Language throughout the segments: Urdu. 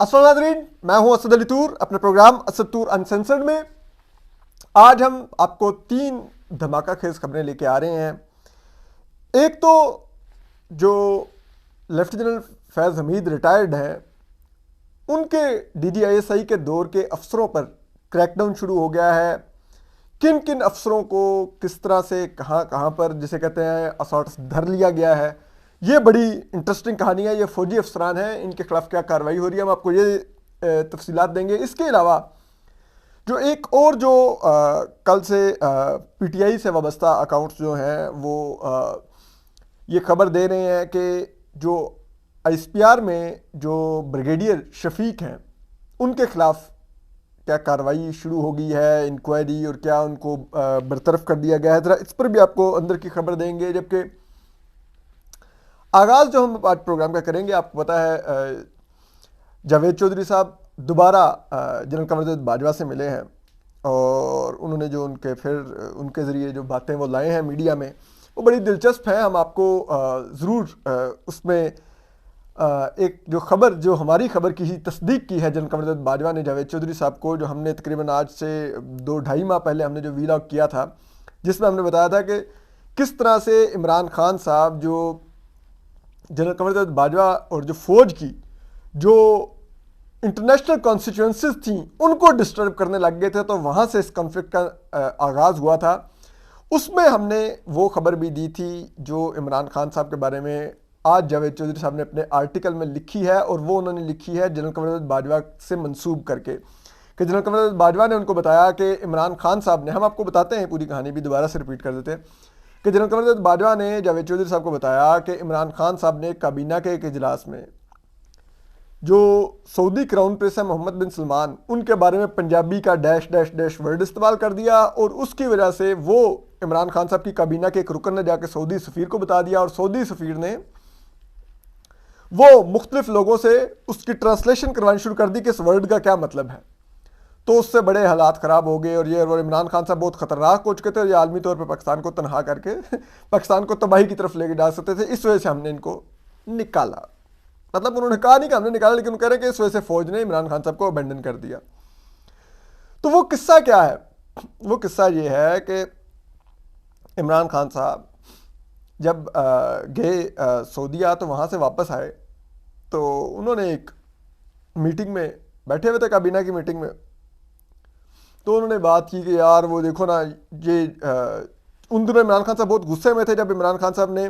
السلام ناظرین، میں ہوں اسد علی طور اپنے پروگرام اسد طور انسنسرڈ میں. آج ہم آپ کو 3 دھماکہ خیز خبریں لے کے آ رہے ہیں. ایک تو جو لیفٹ جنرل فیض حمید ریٹائرڈ ہیں، ان کے D G I S I کے دور کے افسروں پر کریک ڈاؤن شروع ہو گیا ہے. کن کن افسروں کو کس طرح سے کہاں کہاں پر جسے کہتے ہیں اساٹس دھر لیا گیا ہے. یہ بڑی انٹرسٹنگ کہانی ہے. یہ فوجی افسران ہیں، ان کے خلاف کیا کارروائی ہو رہی ہے، ہم آپ کو یہ تفصیلات دیں گے. اس کے علاوہ جو ایک اور جو کل سے پی ٹی آئی سے وابستہ اکاؤنٹس جو ہیں وہ یہ خبر دے رہے ہیں کہ جو آئی ایس پی آر میں جو بریگیڈیئر شفیق ہیں، ان کے خلاف کیا کارروائی شروع ہو گئی ہے، انکوائری، اور کیا ان کو برطرف کر دیا گیا ہے. ذرا اس پر بھی آپ کو اندر کی خبر دیں گے. جبکہ آغاز جو ہم آج پروگرام کا کریں گے، آپ کو پتہ ہے جاوید چودھری صاحب دوبارہ جنرل قمر زید باجوہ سے ملے ہیں، اور انہوں نے جو ان کے ذریعے جو باتیں وہ لائے ہیں میڈیا میں، وہ بڑی دلچسپ ہیں. ہم آپ کو ضرور اس میں ایک جو خبر، جو ہماری خبر کی ہی تصدیق کی ہے جنرل قمر زید باجوہ نے جاوید چودھری صاحب کو، جو ہم نے تقریباً آج سے 2-2.5 ماہ پہلے ہم نے جو ویلاگ کیا تھا، جس میں ہم نے بتایا تھا کہ کس طرح سے عمران خان صاحب جو جنرل قمر زید باجوہ اور جو فوج کی جو انٹرنیشنل کانسٹیٹوئنسیز تھیں ان کو ڈسٹرب کرنے لگ گئے تھے، تو وہاں سے اس کنفلکٹ کا آغاز ہوا تھا. اس میں ہم نے وہ خبر بھی دی تھی جو عمران خان صاحب کے بارے میں آج جاوید چودھری صاحب نے اپنے آرٹیکل میں لکھی ہے، اور وہ انہوں نے لکھی ہے جنرل قمر زید باجوہ سے منسوب کر کے، کہ جنرل قمر زید باجوہ نے ان کو بتایا کہ عمران خان صاحب نے، ہم آپ کو بتاتے ہیں پوری کہانی بھی دوبارہ سے ریپیٹ کر دیتے ہیں، کہ جنرل قمر زید باجوہ نے جاوید چودھری صاحب کو بتایا کہ عمران خان صاحب نے کابینہ کے ایک اجلاس میں جو سعودی کراؤن پرنس ہے محمد بن سلمان، ان کے بارے میں پنجابی کا ڈیش ڈیش ڈیش ورڈ استعمال کر دیا، اور اس کی وجہ سے وہ عمران خان صاحب کی کابینہ کے ایک رکن نے جا کے سعودی سفیر کو بتا دیا، اور سعودی سفیر نے وہ مختلف لوگوں سے اس کی ٹرانسلیشن کروانی شروع کر دی کہ اس ورڈ کا کیا مطلب ہے. تو اس سے بڑے حالات خراب ہو گئے، اور عمران خان صاحب بہت خطرناک ہو چکے تھے، اور یہ عالمی طور پہ پاکستان کو تنہا کر کے پاکستان کو تباہی کی طرف لے کے جا سکتے تھے. اس وجہ سے ہم نے ان کو نکالا. مطلب انہوں نے کہا نہیں کہ ہم نے نکالا، لیکن وہ کہہ رہے کہ اس وجہ سے فوج نے عمران خان صاحب کو ابینڈن کر دیا. تو وہ قصہ کیا ہے؟ وہ قصہ یہ ہے کہ عمران خان صاحب جب گئے سعودیہ، تو وہاں سے واپس آئے، تو انہوں نے ایک میٹنگ میں بیٹھے ہوئے تھے، کابینہ کی میٹنگ میں، تو انہوں نے بات کی کہ یار وہ دیکھو نا، یہ ان دنوں عمران خان صاحب بہت غصے میں تھے جب عمران خان صاحب نے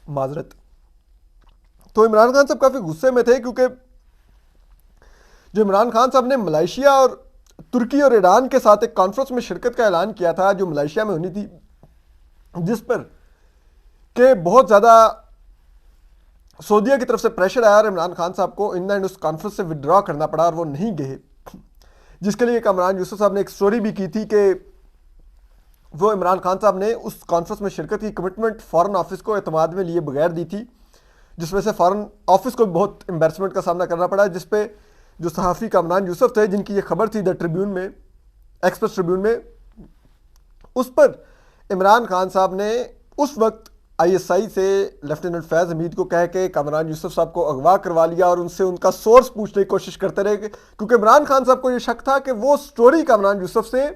معذرت. تو عمران خان صاحب کافی غصے میں تھے، کیونکہ جو عمران خان صاحب نے ملائیشیا اور ترکی اور ایران کے ساتھ ایک کانفرنس میں شرکت کا اعلان کیا تھا، جو ملائیشیا میں ہونی تھی، جس پر کہ بہت زیادہ سعودیہ کی طرف سے پریشر آیا، اور عمران خان صاحب کو ان اینڈ اس کانفرنس سے ودرا کرنا پڑا، اور وہ نہیں گئے. جس کے لیے کامران یوسف صاحب نے ایک سٹوری بھی کی تھی کہ وہ عمران خان صاحب نے اس کانفرنس میں شرکت کی کمٹمنٹ فارن آفس کو اعتماد میں لیے بغیر دی تھی، جس میں سے فارن آفس کو بہت امبیرسمنٹ کا سامنا کرنا پڑا، جس پہ جو صحافی کامران یوسف تھے، جن کی یہ خبر تھی دا ٹریبیون میں، ایکسپریس ٹریبیون میں، اس پر عمران خان صاحب نے اس وقت آئی ایس آئی سے لیفٹیننٹ فیض حمید کو کہہ کے کامران یوسف صاحب کو اغوا کروا لیا، اور ان سے ان کا سورس پوچھنے کی کوشش کرتے رہے، کیونکہ عمران خان صاحب کو یہ شک تھا کہ وہ سٹوری کامران یوسف سے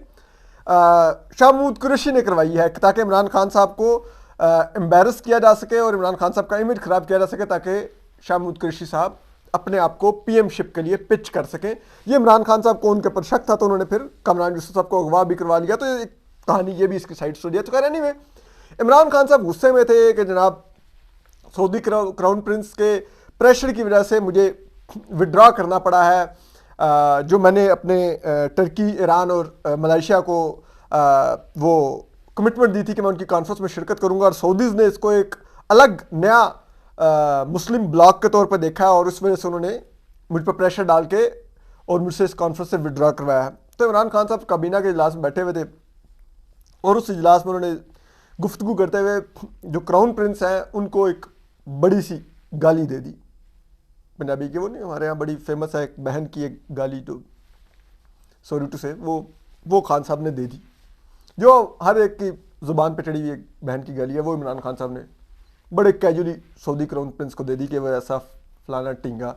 شاہ محمود قریشی نے کروائی ہے، تاکہ عمران خان صاحب کو امبیرس کیا جا سکے، اور عمران خان صاحب کا امیج خراب کیا جا سکے، تاکہ شاہ محمود قریشی صاحب اپنے آپ کو پی ایم شپ کے لیے پچ کر سکیں. یہ عمران خان صاحب کو ان کے پر شک تھا، تو انہوں نے پھر کامران یوسف صاحب کو اغوا بھی کروا لیا. تو ایک کہانی یہ بھی اس کی سائڈ سٹوری ہے. تو خیر اینی وے، عمران خان صاحب غصے میں تھے کہ جناب سعودی کراؤن پرنس کے پریشر کی وجہ سے مجھے وڈرا کرنا پڑا ہے، جو میں نے اپنے ترکی، ایران اور ملائیشیا کو وہ کمٹمنٹ دی تھی کہ میں ان کی کانفرنس میں شرکت کروں گا، اور سعودیز نے اس کو ایک الگ نیا مسلم بلاک کے طور پہ دیکھا ہے، اور اس وجہ سے انہوں نے مجھ پہ پریشر ڈال کے اور مجھ سے اس کانفرنس سے وڈرا کروایا ہے. تو عمران خان صاحب کابینہ کے اجلاس میں بیٹھے ہوئے تھے، اور اس اجلاس میں انہوں نے گفتگو کرتے ہوئے جو کراؤن پرنس ہیں ان کو ایک بڑی سی گالی دے دی. پنجابی کی وہ نہیں، ہمارے یہاں بڑی فیمس ہے ایک بہن کی ایک گالی، جو سوری ٹو سے وہ خان صاحب نے دے دی. جو ہر ایک کی زبان پہ چڑھی ہوئی ایک بہن کی گالی ہے، وہ عمران خان صاحب نے بڑے کیجولی سعودی کراؤن پرنس کو دے دی کہ وہ ایسا فلانا ٹینگا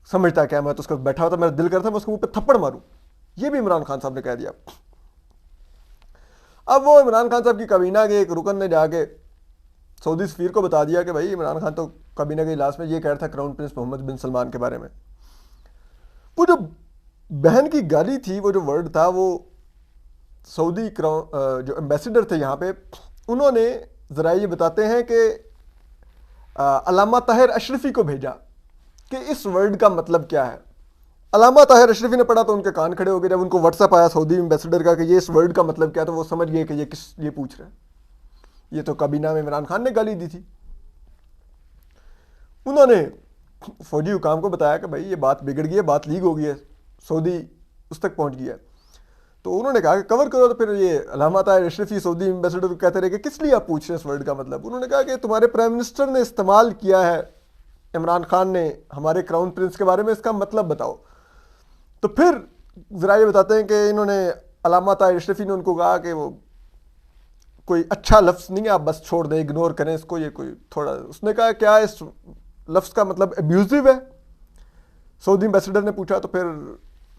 سمجھتا کیا، میں تو اس کا بیٹھا ہوا تھا، میرا دل کرتا میں اس کو منہ پہ تھپڑ ماروں. یہ بھی عمران خان صاحب نے کہہ دیا. اب وہ عمران خان صاحب کی کابینہ کے ایک رکن نے جا کے سعودی سفیر کو بتا دیا کہ بھائی عمران خان تو کابینہ کے اجلاس میں یہ کہہ رہا تھا کراؤن پرنس محمد بن سلمان کے بارے میں. وہ جو بہن کی گالی تھی، وہ جو ورڈ تھا، وہ سعودی جو ایمبیسیڈر تھے یہاں پہ، انہوں نے ذرائع یہ بتاتے ہیں کہ علامہ طاہر اشرفی کو بھیجا کہ اس ورڈ کا مطلب کیا ہے. علامہ طاہر اشرفی نے پڑھا تو ان کے کان کھڑے ہو گئے. جب ان کو واٹس ایپ آیا سعودی ایمبیسیڈر کا کہ یہ اس ورڈ کا مطلب کیا، تو وہ سمجھ گئے کہ یہ پوچھ رہے ہیں، یہ تو کابینہ میں عمران خان نے گالی دی تھی. انہوں نے فوجی حکام کو بتایا کہ بھائی یہ بات بگڑ گئی ہے، بات لیک ہو گئی ہے، سعودی اس تک پہنچ گیا ہے. تو انہوں نے کہا کہ کور کرو. تو پھر یہ علامہ طاہر اشرفی سعودی ایمبیسیڈر کو کہتے رہے کہ کس لیے آپ پوچھ رہے ہیں اس ورڈ کا مطلب. انہوں نے کہا کہ تمہارے پرائم منسٹر نے استعمال کیا ہے عمران خان نے ہمارے کراؤن پرنس کے بارے میں، اس کا مطلب بتاؤ. تو پھر ذرائع بتاتے ہیں کہ انہوں نے علامہ طاہر اشرفی نے ان کو کہا کہ وہ کوئی اچھا لفظ نہیں ہے، آپ بس چھوڑ دیں، اگنور کریں اس کو، یہ کوئی تھوڑا. اس نے کہا کیا اس لفظ کا مطلب ابیوزو ہے. سعودی ایمبیسیڈر نے پوچھا تو پھر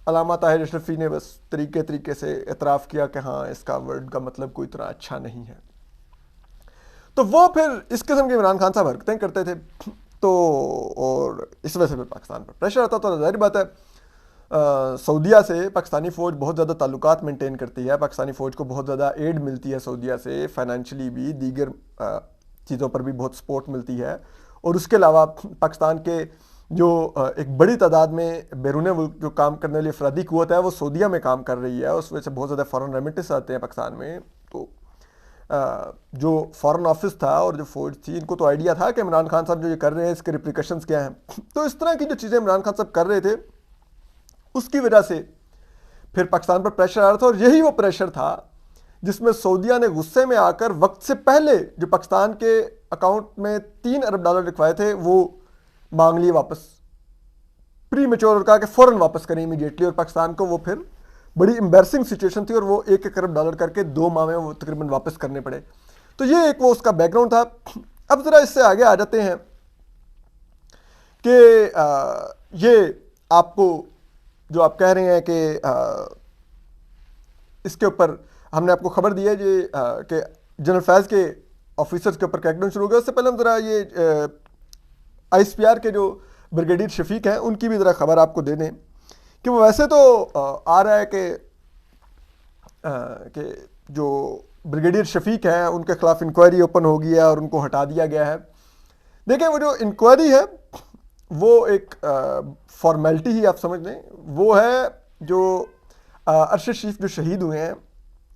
علامہ طاہر اشرفی نے بس طریقے سے اعتراف کیا کہ ہاں اس کا ورڈ کا مطلب کوئی اتنا اچھا نہیں ہے. تو وہ پھر اس قسم کے عمران خان صاحب حرکتیں کرتے تھے. تو اور اس وجہ سے پھر پاکستان پر پریشر آتا. تو ظاہر بات ہے سعودیہ سے پاکستانی فوج بہت زیادہ تعلقات مینٹین کرتی ہے، پاکستانی فوج کو بہت زیادہ ایڈ ملتی ہے سعودیہ سے، فائنینشلی بھی، دیگر چیزوں پر بھی بہت سپورٹ ملتی ہے. اور اس کے علاوہ پاکستان کے جو ایک بڑی تعداد میں بیرون ملک جو کام کرنے والی افرادی قوت ہے وہ سعودیہ میں کام کر رہی ہے. اس وجہ سے بہت زیادہ فارن ریمیٹنس آتے ہیں پاکستان میں. تو جو فارن آفس تھا اور جو فوج تھی، ان کو تو آئیڈیا تھا کہ عمران خان صاحب جو یہ کر رہے ہیں اس کے ریپریکشنز کیا ہیں. تو اس طرح کی جو چیزیں عمران خان صاحب کر رہے تھے، اس کی وجہ سے پھر پاکستان پر پریشر آ رہا تھا. اور یہی وہ پریشر تھا جس میں سعودیہ نے غصے میں آ کر وقت سے پہلے جو پاکستان کے اکاؤنٹ میں $3 ارب لکھوائے تھے وہ مانگ لیے واپس پری میچور، اور کہا کہ فوراً واپس کریں امیڈیٹلی. اور پاکستان کو وہ پھر بڑی امبیرسنگ سچویشن تھی اور وہ $1 ارب کر کے 2 ماہ میں وہ تقریباً واپس کرنے پڑے. تو یہ ایک وہ اس کا بیک گراؤنڈ تھا. اب ذرا اس سے آگے آ جاتے ہیں کہ یہ آپ کو جو آپ کہہ رہے ہیں کہ اس کے اوپر ہم نے آپ کو خبر دی ہے کہ جنرل فیض کے آفیسرز کے اوپر کریک ڈاؤن شروع ہو گیا. اس سے پہلے ہم ذرا یہ آئی ایس پی آر کے جو بریگیڈیئر شفیق ہیں ان کی بھی ذرا خبر آپ کو دے دیں کہ وہ ویسے تو آ رہا ہے کہ جو بریگیڈیئر شفیق ہیں ان کے خلاف انکوائری اوپن ہو گئی ہے اور ان کو ہٹا دیا گیا ہے. دیکھیں وہ جو انکوائری ہے وہ ایک فارمیلٹی ہی آپ سمجھ لیں. وہ ہے جو ارشد شریف جو شہید ہوئے ہیں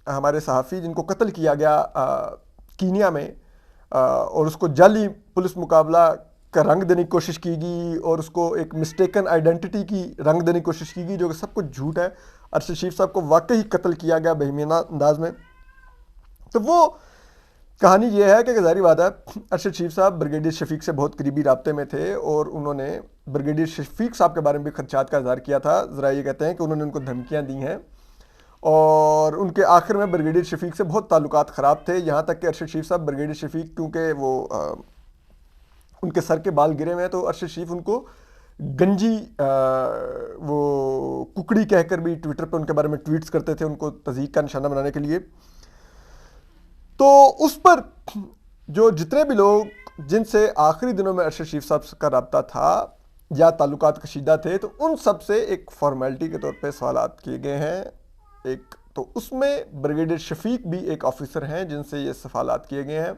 ہمارے صحافی، جن کو قتل کیا گیا کینیا میں، اور اس کو جعلی پولیس مقابلہ کا رنگ دینے کی کوشش کی گئی اور اس کو ایک مسٹیکن آئیڈینٹی کی رنگ دینے کی کوشش کی گئی، جو کہ سب کچھ جھوٹ ہے. ارشد شریف صاحب کو واقعی قتل کیا گیا بہیمانہ انداز میں. تو وہ کہانی یہ ہے کہ ظاہری بات ہے ارشد شریف صاحب بریگیڈیئر شفیق سے بہت قریبی رابطے میں تھے اور انہوں نے بریگیڈیئر شفیق صاحب کے بارے میں بھی خدشات کا اظہار کیا تھا. ذرا یہ کہتے ہیں کہ انہوں نے ان کو دھمکیاں دی ہیں اور ان کے آخر میں بریگیڈیئر شفیق سے بہت تعلقات خراب تھے. یہاں تک کہ ارشد شریف صاحب بریگیڈیئر شفیق کیونکہ وہ ان کے سر کے بال گرے ہوئے ہیں تو ارشد شریف ان کو گنجی وہ ککڑی کہہ کر بھی ٹویٹر پہ ان کے بارے میں ٹویٹس کرتے تھے، ان کو تضحیک کا نشانہ بنانے کے لیے. تو اس پر جو جتنے بھی لوگ جن سے آخری دنوں میں ارشد شریف صاحب کا رابطہ تھا یا تعلقات کشیدہ تھے، تو ان سب سے ایک فارمیلٹی کے طور پہ سوالات کیے گئے ہیں. ایک تو اس میں بریگیڈیئر شفیق بھی ایک آفیسر ہیں جن سے یہ سوالات کیے گئے ہیں،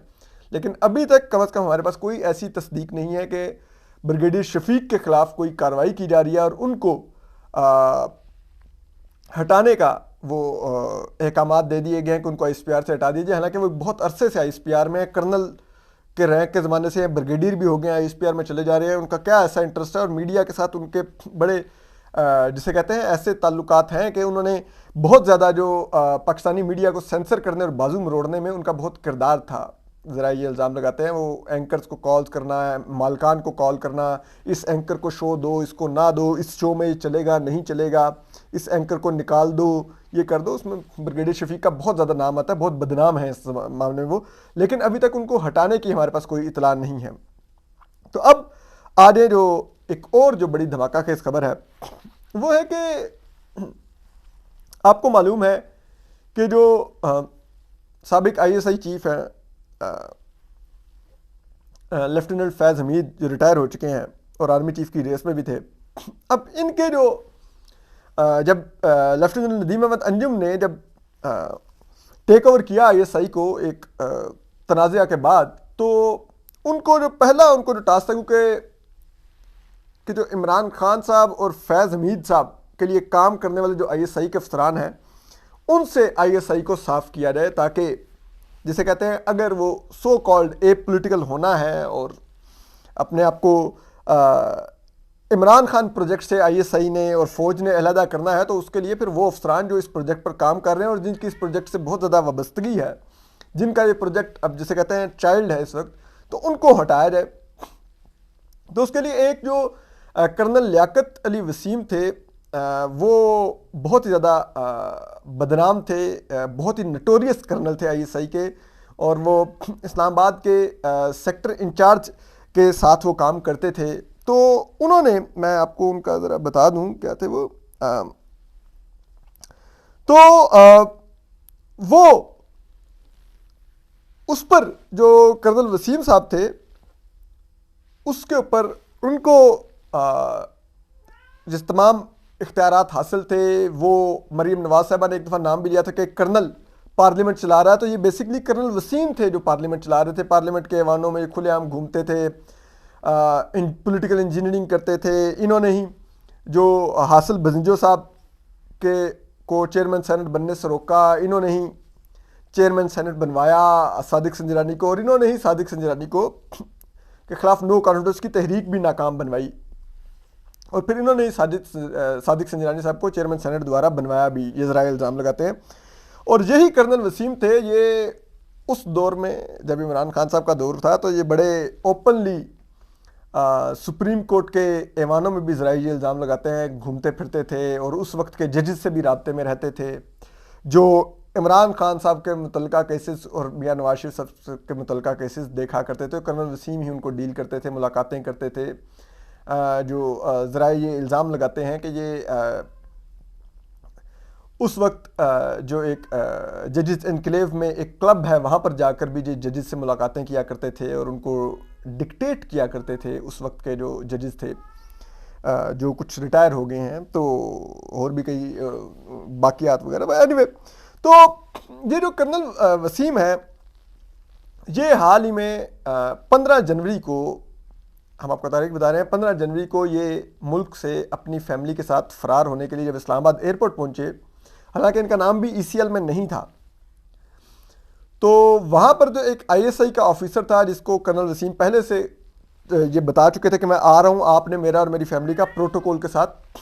لیکن ابھی تک کم از کم ہمارے پاس کوئی ایسی تصدیق نہیں ہے کہ بریگیڈیئر شفیق کے خلاف کوئی کارروائی کی جا رہی ہے اور ان کو ہٹانے کا وہ احکامات دے دیے گئے ہیں کہ ان کو آئی ایس پی آر سے ہٹا دیجیے. حالانکہ وہ بہت عرصے سے آئی ایس پی آر میں کرنل کے رینک کے زمانے سے بریگیڈیئر بھی ہو گئے ہیں، آئی ایس پی آر میں چلے جا رہے ہیں. ان کا کیا ایسا انٹرسٹ ہے اور میڈیا کے ساتھ ان کے بڑے جسے کہتے ہیں ایسے تعلقات ہیں کہ انہوں نے بہت زیادہ جو پاکستانی میڈیا کو سینسر کرنے اور بازو مروڑنے میں ان کا بہت کردار تھا. ذرا یہ الزام لگاتے ہیں وہ اینکرز کو کالز کرنا ہے، مالکان کو کال کرنا، اس اینکر کو شو دو، اس کو نہ دو، اس شو میں یہ چلے گا نہیں چلے گا، اس اینکر کو نکال دو، یہ کر دو، اس میں بریگیڈیئر شفیق کا بہت زیادہ نام آتا ہے، بہت بدنام ہے اس معاملے میں وہ، لیکن ابھی تک ان کو ہٹانے کی ہمارے پاس کوئی اطلاع نہیں ہے۔ تو اب آگے جو ایک اور جو بڑی دھماکہ خیز خبر ہے وہ ہے کہ آپ کو معلوم ہے کہ جو سابق آئی ایس آئی چیف ہیں لیفٹیننٹ فیض حمید، جو ریٹائر ہو چکے ہیں اور آرمی چیف کی ریس میں بھی تھے، اب ان کے جو جب لیفٹیننٹ ندیم احمد انجم نے جب ٹیک اوور کیا آئی ایس آئی کو ایک تنازعہ کے بعد، تو ان کو جو پہلا ان کو جو ٹاسک تھا، کیونکہ کہ جو عمران خان صاحب اور فیض حمید صاحب کے لیے کام کرنے والے جو آئی ایس آئی کے افسران ہیں، ان سے آئی ایس آئی کو صاف کیا جائے، تاکہ جسے کہتے ہیں اگر وہ سو کالڈ اے پولیٹیکل ہونا ہے اور اپنے آپ کو عمران خان پروجیکٹ سے آئی ایس آئی نے اور فوج نے علیحدہ کرنا ہے، تو اس کے لیے پھر وہ افسران جو اس پروجیکٹ پر کام کر رہے ہیں اور جن کی اس پروجیکٹ سے بہت زیادہ وابستگی ہے، جن کا یہ پروجیکٹ اب جسے کہتے ہیں چائلڈ ہے اس وقت، تو ان کو ہٹایا جائے۔ تو اس کے لیے ایک جو کرنل لیاقت علی وسیم تھے، وہ بہت ہی زیادہ بدنام تھے، بہت ہی نٹوریس کرنل تھے آئی ایس آئی کے، اور وہ اسلام آباد کے سیکٹر انچارج کے ساتھ وہ کام کرتے تھے۔ تو انہوں نے، میں آپ کو ان کا ذرا بتا دوں کیا تھے وہ، تو وہ اس پر جو کرنل وسیم صاحب تھے، اس کے اوپر ان کو جس تمام اختیارات حاصل تھے، وہ مریم نواز صاحبہ نے ایک دفعہ نام بھی لیا تھا کہ کرنل پارلیمنٹ چلا رہا ہے، تو یہ بیسکلی کرنل وسیم تھے جو پارلیمنٹ چلا رہے تھے، پارلیمنٹ کے ایوانوں میں کھلے عام گھومتے تھے، پولیٹیکل انجینئرنگ کرتے تھے۔ انہوں نے ہی جو حاصل بزنجو صاحب کے کو چیئرمین سینٹ بننے سے روکا، انہوں نے ہی چیئرمین سینٹ بنوایا صادق سنجرانی کو، اور انہوں نے ہی صادق سنجرانی کو کے خلاف نو کانفیڈنس کی تحریک بھی ناکام بنوائی، اور پھر انہوں نے صادق سنجرانی صاحب کو چیئرمین سینٹ دوبارہ بنوایا بھی، یہ ذرائع الزام لگاتے ہیں۔ اور یہی کرنل وسیم تھے، یہ اس دور میں جب عمران خان صاحب کا دور تھا، تو یہ بڑے اوپنلی سپریم کورٹ کے ایوانوں میں بھی ذرائع الزام لگاتے ہیں، گھومتے پھرتے تھے، اور اس وقت کے ججز سے بھی رابطے میں رہتے تھے، جو عمران خان صاحب کے متعلقہ کیسز اور میاں نواز شریف صاحب کے متعلقہ کیسز دیکھا کرتے تھے، کرنل وسیم ہی ان کو ڈیل کرتے تھے، ملاقاتیں کرتے تھے۔ جو ذرائع یہ الزام لگاتے ہیں کہ یہ اس وقت جو ایک ججز انکلیو میں ایک کلب ہے، وہاں پر جا کر بھی ججز سے ملاقاتیں کیا کرتے تھے اور ان کو ڈکٹیٹ کیا کرتے تھے اس وقت کے جو ججز تھے، جو کچھ ریٹائر ہو گئے ہیں، تو اور بھی کئی باقیات وغیرہ۔ اینی وے، تو یہ جو کرنل وسیم ہے، یہ حال ہی میں 15 جنوری کو، ہم آپ کو تاریخ بتا رہے ہیں، 15 جنوری کو یہ ملک سے اپنی فیملی کے ساتھ فرار ہونے کے لیے جب اسلام آباد ایئرپورٹ پہنچے، حالانکہ ان کا نام بھی ای سی ایل میں نہیں تھا، تو وہاں پر جو ایک آئی ایس آئی کا آفیسر تھا، جس کو کرنل وسیم پہلے سے یہ بتا چکے تھے کہ میں آ رہا ہوں، آپ نے میرا اور میری فیملی کا پروٹوکول کے ساتھ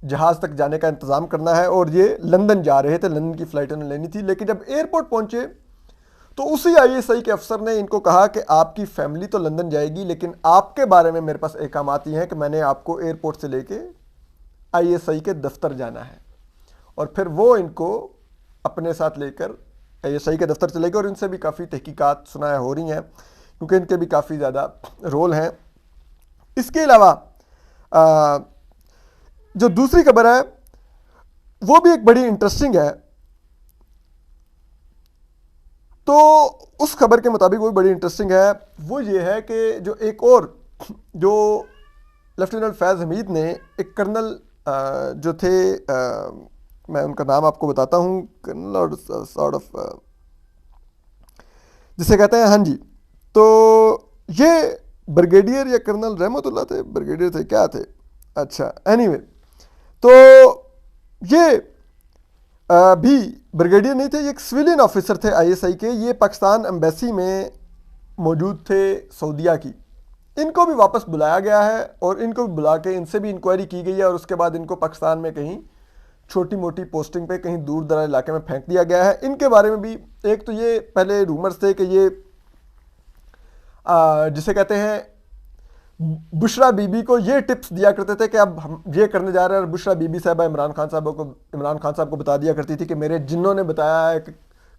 جہاز تک جانے کا انتظام کرنا ہے، اور یہ لندن جا رہے تھے، لندن کی فلائٹ انہیں لینی تھی۔ لیکن جب ایئرپورٹ پہنچے تو اسی آئی ایس آئی کے افسر نے ان کو کہا کہ آپ کی فیملی تو لندن جائے گی، لیکن آپ کے بارے میں میرے پاس احکامات یہ ہیں کہ میں نے آپ کو ایئرپورٹ سے لے کے آئی ایس آئی کے دفتر جانا ہے، اور پھر وہ ان کو اپنے ساتھ لے کر آئی ایس آئی کے دفتر چلے گئے، اور ان سے بھی کافی تحقیقات سنایا ہو رہی ہیں، کیونکہ ان کے بھی کافی زیادہ رول ہیں۔ اس کے علاوہ جو دوسری خبر ہے وہ بھی ایک بڑی انٹرسٹنگ ہے، تو اس خبر کے مطابق وہ بڑی انٹرسٹنگ ہے، وہ یہ ہے کہ جو ایک اور جو لیفٹیننٹ فیض حمید نے ایک کرنل جو تھے، میں ان کا نام آپ کو بتاتا ہوں، کرنل اور سارٹ آف جسے کہتے ہیں، ہاں جی، تو یہ بریگیڈیئر یا کرنل رحمت اللہ تھے، بریگیڈیئر تھے، کیا تھے، اچھا، اینی وے، تو یہ بھی بریگیڈیئر نہیں تھے، یہ ایک سویلین آفیسر تھے آئی ایس آئی کے، یہ پاکستان ایمبیسی میں موجود تھے سعودیہ کی۔ ان کو بھی واپس بلایا گیا ہے، اور ان کو بھی بلا کے ان سے بھی انکوائری کی گئی ہے، اور اس کے بعد ان کو پاکستان میں کہیں چھوٹی موٹی پوسٹنگ پہ کہیں دور دراز علاقے میں پھینک دیا گیا ہے۔ ان کے بارے میں بھی ایک تو یہ پہلے رومرز تھے کہ یہ جسے کہتے ہیں بشرا بی بی کو یہ ٹپس دیا کرتے تھے کہ اب ہم یہ کرنے جا رہے ہیں، اور بشرا بی بی صاحبہ عمران خان صاحب کو بتا دیا کرتی تھی کہ میرے جنوں نے بتایا ہے کہ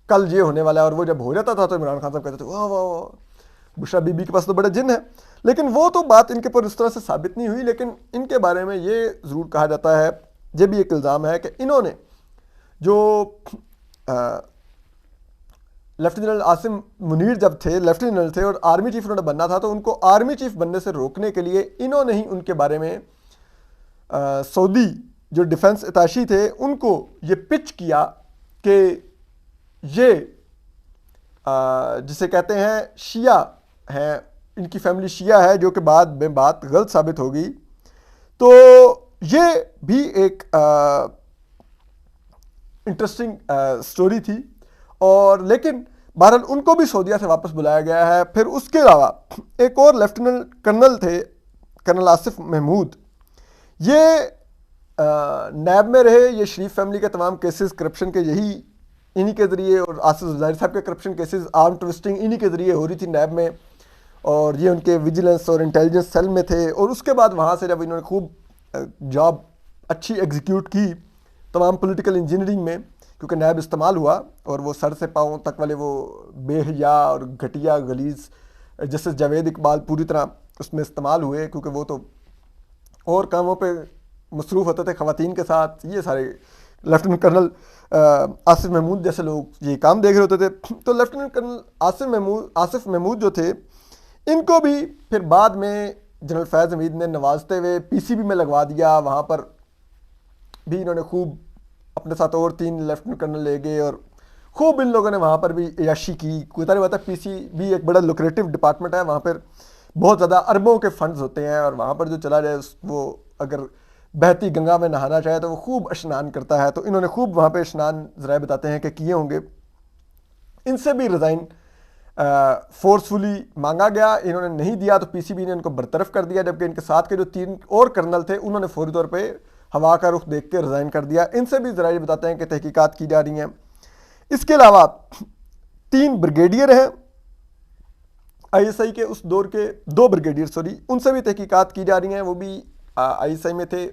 کل یہ ہونے والا ہے، اور وہ جب ہو جاتا تھا تو عمران خان صاحب کہتے تھے واہ واہ واہ، بشرا بی بی کے پاس تو بڑے جن ہے. لیکن وہ تو بات ان کے پر اس طرح سے ثابت نہیں ہوئی، لیکن ان کے بارے میں یہ ضرور کہا جاتا ہے، یہ بھی ایک الزام ہے کہ انہوں نے جو لیفٹیننٹ جنرل عاصم منیر جب تھے لیفٹیننٹ جنرل تھے اور آرمی چیف انہوں نے بننا تھا، تو ان کو آرمی چیف بننے سے روکنے کے لیے انہوں نے ہی ان کے بارے میں سعودی جو ڈیفنس اتاشی تھے ان کو یہ پچ کیا کہ یہ جسے کہتے ہیں شیعہ ہیں، ان کی فیملی شیعہ ہے، جو کہ بعد میں بات غلط ثابت ہوگی. تو یہ بھی ایک انٹرسٹنگ سٹوری تھی. اور لیکن بہرحال ان کو بھی سعودیہ سے واپس بلایا گیا ہے. پھر اس کے علاوہ ایک اور لیفٹیننٹ کرنل تھے، کرنل آصف محمود، یہ نیب میں رہے. یہ شریف فیملی کے تمام کیسز کرپشن کے یہی انہی کے ذریعے، اور آصف زرداری صاحب کے کرپشن کیسز آرم ٹوسٹنگ انہی کے ذریعے ہو رہی تھی نیب میں، اور یہ ان کے ویجیلنس اور انٹیلیجنس سیل میں تھے. اور اس کے بعد وہاں سے جب انہوں نے خوب جاب اچھی ایگزیکیوٹ کی تمام پولیٹیکل انجینئرنگ میں، کیونکہ نیب استعمال ہوا اور وہ سر سے پاؤں تک والے وہ بے حیا اور گھٹیا غلیظ جسٹس جاوید اقبال پوری طرح اس میں استعمال ہوئے، کیونکہ وہ تو اور کاموں پہ مصروف ہوتے تھے خواتین کے ساتھ. یہ سارے لیفٹیننٹ کرنل آصف محمود جیسے لوگ یہ کام دیکھ رہے ہوتے تھے. تو لیفٹیننٹ کرنل آصف محمود جو تھے، ان کو بھی پھر بعد میں جنرل فیض حمید نے نوازتے ہوئے پی سی بی میں لگوا دیا. وہاں پر بھی انہوں نے خوب اپنے ساتھ اور 3 لیفٹیننٹ کرنل لے گئے، اور خوب ان لوگوں نے وہاں پر بھی عیاشی کی. کوئی طرح بات ہے، پی سی بی ایک بڑا لوکریٹو ڈپارٹمنٹ ہے، وہاں پر بہت زیادہ اربوں کے فنڈز ہوتے ہیں، اور وہاں پر جو چلا جائے وہ اگر بہتی گنگا میں نہانا چاہے تو وہ خوب اشنان کرتا ہے. تو انہوں نے خوب وہاں پہ اشنان ذرائع بتاتے ہیں کہ کیے ہوں گے. ان سے بھی ریزائن فورسفلی مانگا گیا، انہوں نے نہیں دیا تو پی سی بی نے ان کو برطرف کر دیا، جبکہ ان کے ساتھ کے جو 3 اور کرنل تھے انہوں نے فوری طور پہ ہوا کا رخ دیکھ کے ریزائن کر دیا. ان سے بھی ذرائع بتاتے ہیں کہ تحقیقات کی جا رہی ہیں. اس کے علاوہ 3 بریگیڈیئر ہیں آئی ایس آئی کے اس دور کے، 2 بریگیڈیئر ان سے بھی تحقیقات کی جا رہی ہیں، وہ بھی آئی ایس آئی میں تھے.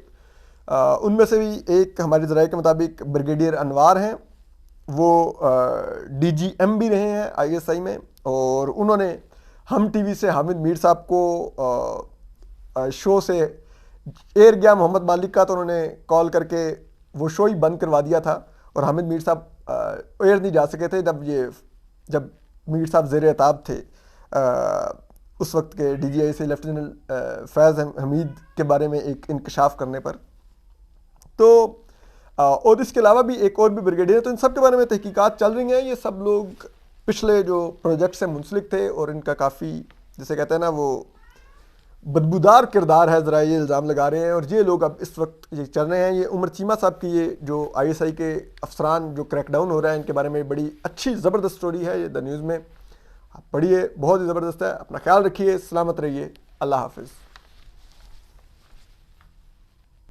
ان میں سے بھی ایک ہماری ذرائع کے مطابق بریگیڈیئر انوار ہیں، وہ ڈی جی ایم بھی رہے ہیں آئی ایس آئی میں، اور انہوں نے ہم ٹی وی سے حامد میر صاحب کو شو سے ایئر گیا محمد مالک کا، تو انہوں نے کال کر کے وہ شو ہی بند کروا دیا تھا، اور حامد میر صاحب ایئر نہیں جا سکے تھے جب میر صاحب زیر عتاب تھے اس وقت کے ڈی جی آئی سے لیفٹیننٹ فیض حمید کے بارے میں ایک انکشاف کرنے پر. تو اور اس کے علاوہ بھی ایک اور بھی بریگیڈیئر، تو ان سب کے بارے میں تحقیقات چل رہی ہیں. یہ سب لوگ پچھلے جو پروجیکٹ سے منسلک تھے، اور ان کا کافی جسے کہتے ہیں نا وہ بدبودار کردار ہے، ذرا یہ الزام لگا رہے ہیں. اور یہ لوگ اب اس وقت یہ چل رہے ہیں. یہ عمر چیمہ صاحب کی یہ جو آئی ایس آئی کے افسران جو کریک ڈاؤن ہو رہا ہے، ان کے بارے میں بڑی اچھی زبردست سٹوری ہے، یہ دا نیوز میں آپ پڑھیے، بہت ہی زبردست ہے. اپنا خیال رکھیے، سلامت رہیے، اللہ حافظ.